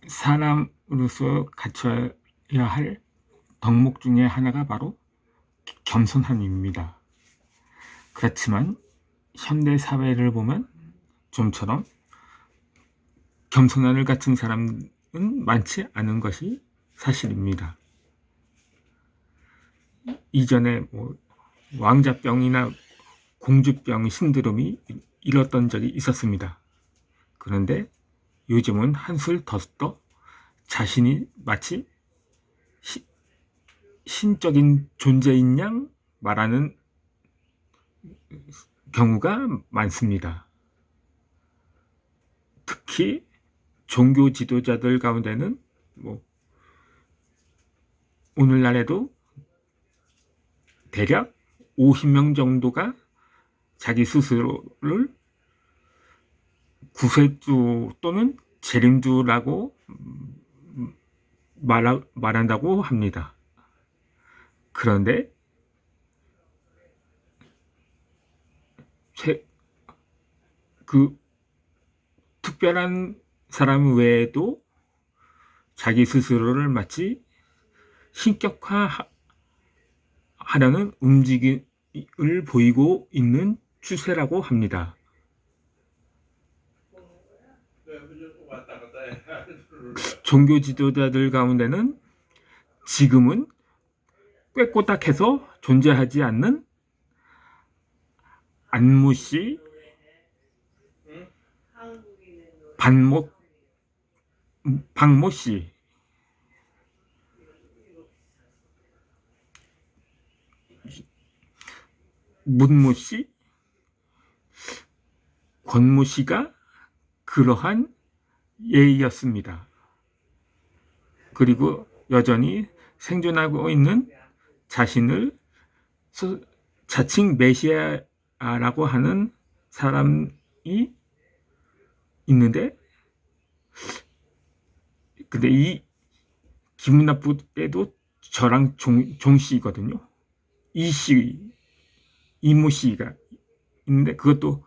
사람으로서 갖춰야 할 덕목 중에 하나가 바로 겸손함입니다. 그렇지만 현대 사회를 보면 좀처럼 겸손함을 갖춘 사람은 많지 않은 것이 사실입니다. 이전에 왕자병이나 공주병 신드롬이 일었던 적이 있었습니다. 그런데 요즘은 한술 더 자신이 마치 신적인 존재인 양 말하는 경우가 많습니다. 특히 종교 지도자들 가운데는 오늘날에도 대략 50명 정도가 자기 스스로를 구세주 또는 재림주라고 말한다고 합니다. 그런데 그 특별한 사람 외에도 자기 스스로를 마치 신격화하려는 움직임을 보이고 있는 추세라고 합니다. 종교 지도자들 가운데는 지금은 꾀꼬닥해서 존재하지 않는 안무씨, 박모씨, 문모씨, 권모씨가 그러한 예이였습니다. 그리고 여전히 생존하고 있는 자신을 자칭 메시아라고 하는 사람이 있는데, 근데 이 기분 나쁘게도 저랑 종씨거든요. 이모씨가 있는데 그것도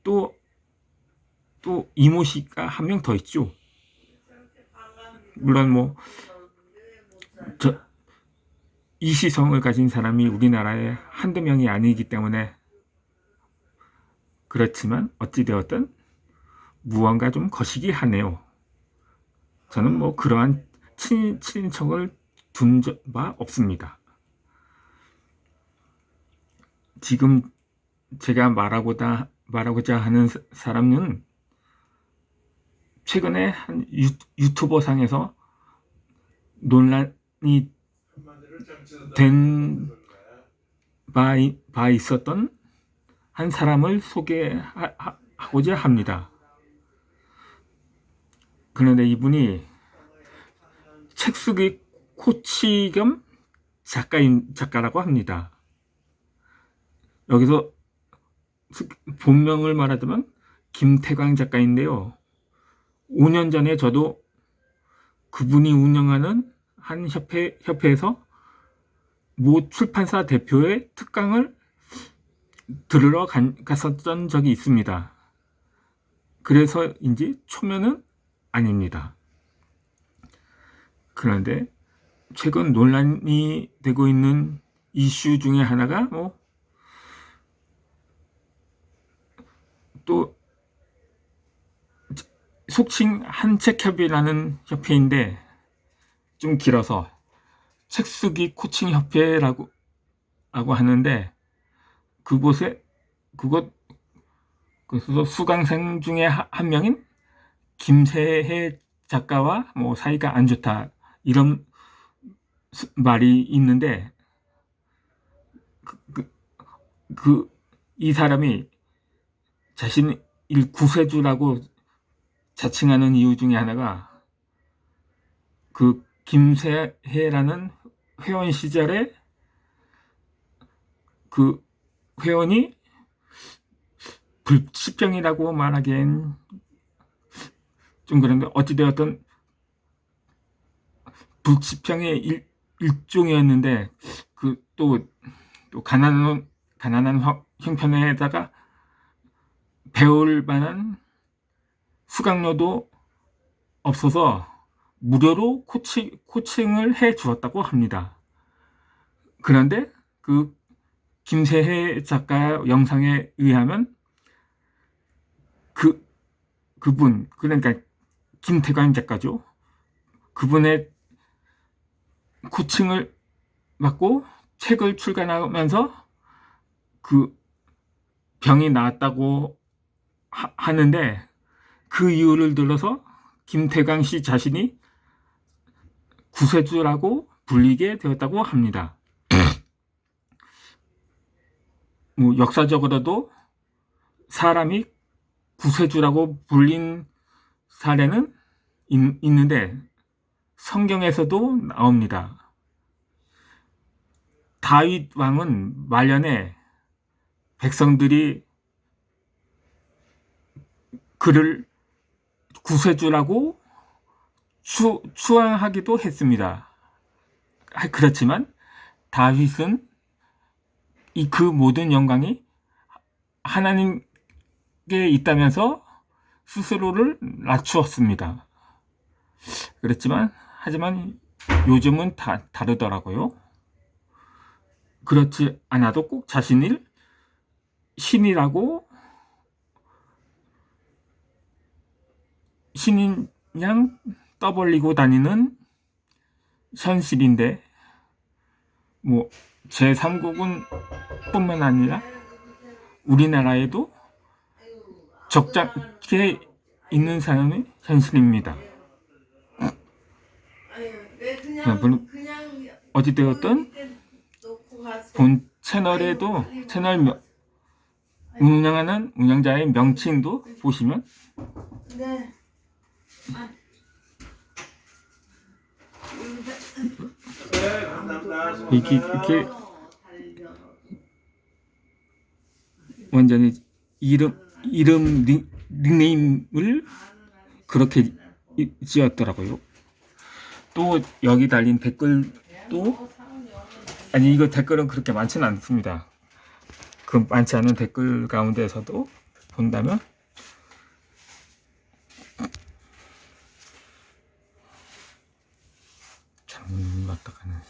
또 이모씨가 한 명 더 있죠. 물론 이시성을 가진 사람이 우리나라에 한두 명이 아니기 때문에 그렇지만 어찌되었든 무언가 좀 거시기 하네요. 저는 그러한 친인척을 둔 바 없습니다. 지금 제가 말하고자 하는 사람은 최근에 한 유튜버 상에서 논란이 된 바 있었던 한 사람을 소개하고자 합니다. 그런데 이분이 책쓰기 코치 겸 작가라고 합니다. 여기서 본명을 말하자면 김태광 작가인데요. 5년 전에 저도 그분이 운영하는 한 협회에서 모 출판사 대표의 특강을 들으러 갔었던 적이 있습니다. 그래서인지 초면은 아닙니다. 그런데 최근 논란이 되고 있는 이슈 중에 하나가 또 속칭 한책협이라는 협회인데 좀 길어서 책쓰기 코칭 협회라고 하는데 그래서 수강생 중에 한 명인 김세혜 작가와 사이가 안 좋다 이런 말이 있는데 이 사람이 자신을 구세주라고 자칭하는 이유 중에 하나가 그 김세혜라는 회원 시절에 그 회원이 불치병이라고 말하기엔 좀 그런데 어찌되었든 불치병의 일종이었는데 또 가난한 형편에다가 배울 만한 수강료도 없어서 무료로 코칭을 해 주었다고 합니다. 그런데 그 김세혜 작가 영상에 의하면 그분, 그러니까 김태관 작가죠. 그분의 코칭을 받고 책을 출간하면서 그 병이 나았다고 하는데, 그 이유를 들어서 김태광 씨 자신이 구세주라고 불리게 되었다고 합니다. 뭐 역사적으로도 사람이 구세주라고 불린 사례는 있는데 성경에서도 나옵니다. 다윗 왕은 말년에 백성들이 그를 구세주라고 추앙하기도 했습니다. 그렇지만 다윗은 그 모든 영광이 하나님께 있다면서 스스로를 낮추었습니다. 하지만 요즘은 다르더라고요. 그렇지 않아도 꼭 자신을 신이라고, 신인 양 떠벌리고 다니는 현실인데, 뭐 제3국은 뿐만 아니라 우리나라에도 적잖게 있는 사람이 현실입니다. 물론 어찌되었든 본 채널에도 채널 운영하는 운영자의 명칭도 보시면 이렇게 완전히 이름 닉네임을 그렇게 지었더라고요. 또 여기 달린 댓글도, 아니 이거 댓글은 그렇게 많지는 않습니다. 그 많지 않은 댓글 가운데서도 본다면 참 어떡하나.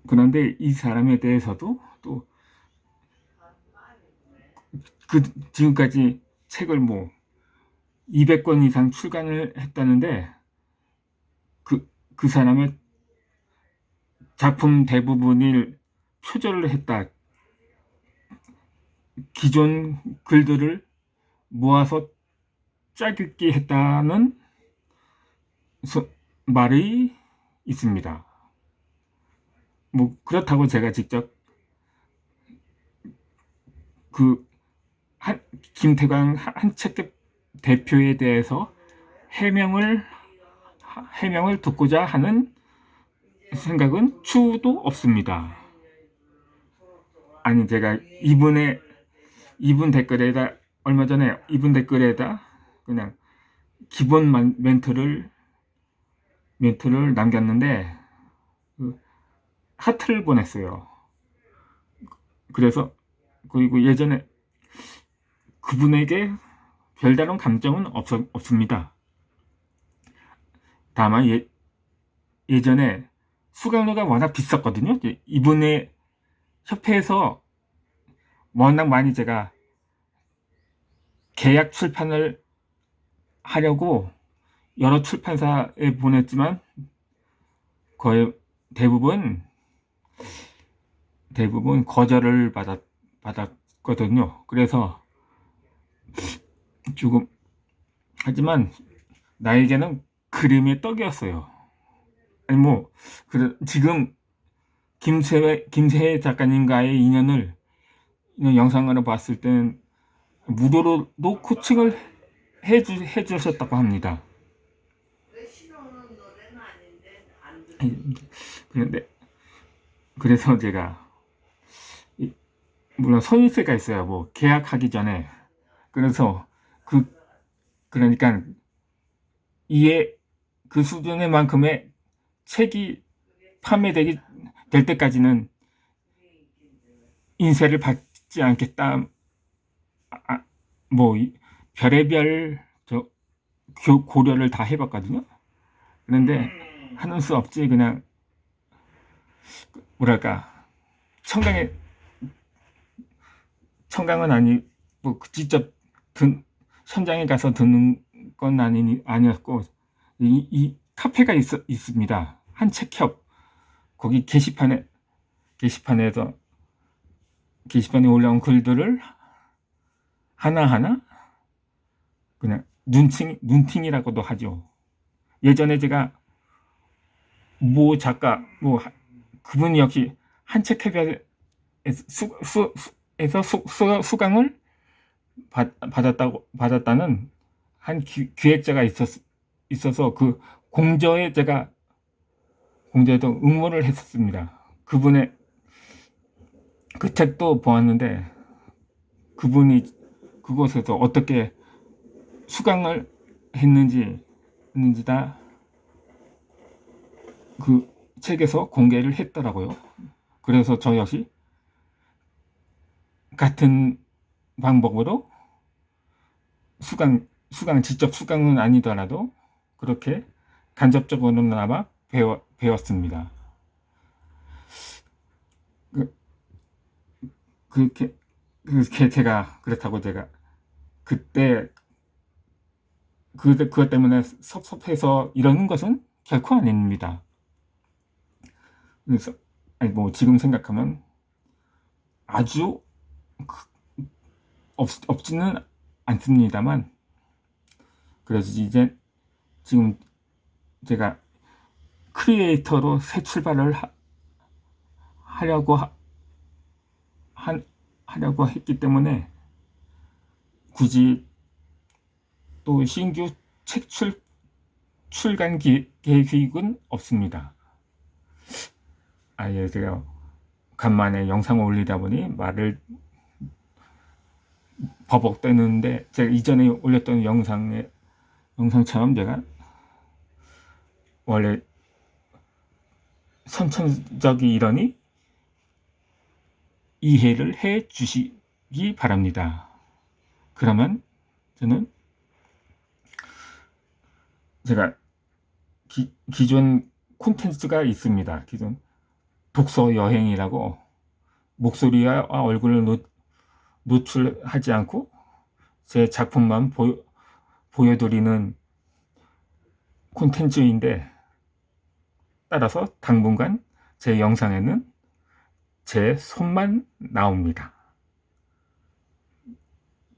그런데 이 사람에 대해서도 또 지금까지 책을 뭐 200권 이상 출간을 했다는데, 그 사람의 작품 대부분을 표절을 했다. 기존 글들을 모아서 짜깁기 했다는 말이 있습니다. 뭐 그렇다고 제가 직접 김태광 한책집 대표에 대해서 해명을 듣고자 하는 생각은 추도 없습니다. 아니, 제가 이분 댓글에다, 얼마 전에 이분 댓글에다 그냥 기본 멘트를 남겼는데 하트를 보냈어요. 그리고 예전에 그분에게 별다른 감정은 없습니다. 다만 예전에 수강료가 워낙 비쌌거든요. 이번에 협회에서 워낙 많이 제가 계약 출판을 하려고 여러 출판사에 보냈지만 거의 대부분 거절을 받았거든요. 그래서 조금, 하지만 나에게는 그림의 떡이었어요. 아니 지금 김세혜 작가님과의 인연을 영상으로 봤을 땐 무료로도 코칭을 해주셨다고 합니다. 그런데 그래서 제가 물론 손익세가 있어요. 계약하기 전에. 그래서 그러니까 그 수준의 만큼의 책이 될 때까지는 인쇄를 받지 않겠다. 별의별 고려를 다 해봤거든요. 그런데 하는 수 없지. 그냥 뭐랄까, 청강은 직접 현장에 가서 듣는 건 아니었고, 이 카페가 있습니다. 한 책협. 거기 게시판에 올라온 글들을 하나하나 그냥 눈팅이라고도 하죠. 예전에 제가 작가 그분 역시 한 책협에서 수강을 받았다는 한 기획자가 있어서 그 공저에도 응모를 했었습니다. 그분의 그 책도 보았는데 그분이 그곳에서 어떻게 수강을 했는지 다 그 책에서 공개를 했더라고요. 그래서 저 역시 같은 방법으로 직접 수강은 아니더라도 그렇게 간접적으로나마 배웠습니다. 그렇게 그렇다고 제가 그때 그것 때문에 섭섭해서 이러는 것은 결코 아닙니다. 그래서 지금 생각하면 아주 없지는 않습니다만, 그래서 지금 제가 크리에이터로 새 출발을 하려고 했기 때문에 굳이 또 신규 책 출간 계획은 없습니다. 제가 간만에 영상을 올리다 보니 말을 버벅대는데, 제가 이전에 올렸던 영상처럼 제가 원래 선천적이 이러니 이해를 해 주시기 바랍니다. 그러면 저는 제가 기존 콘텐츠가 있습니다. 기존 독서 여행이라고 목소리와 얼굴을 노출하지 않고 제 작품만 보여드리는 콘텐츠인데, 따라서 당분간 제 영상에는 제 손만 나옵니다.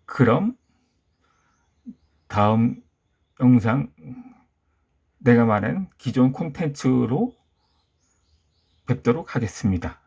그럼 다음 영상 내가 말한 기존 콘텐츠로 뵙도록 하겠습니다.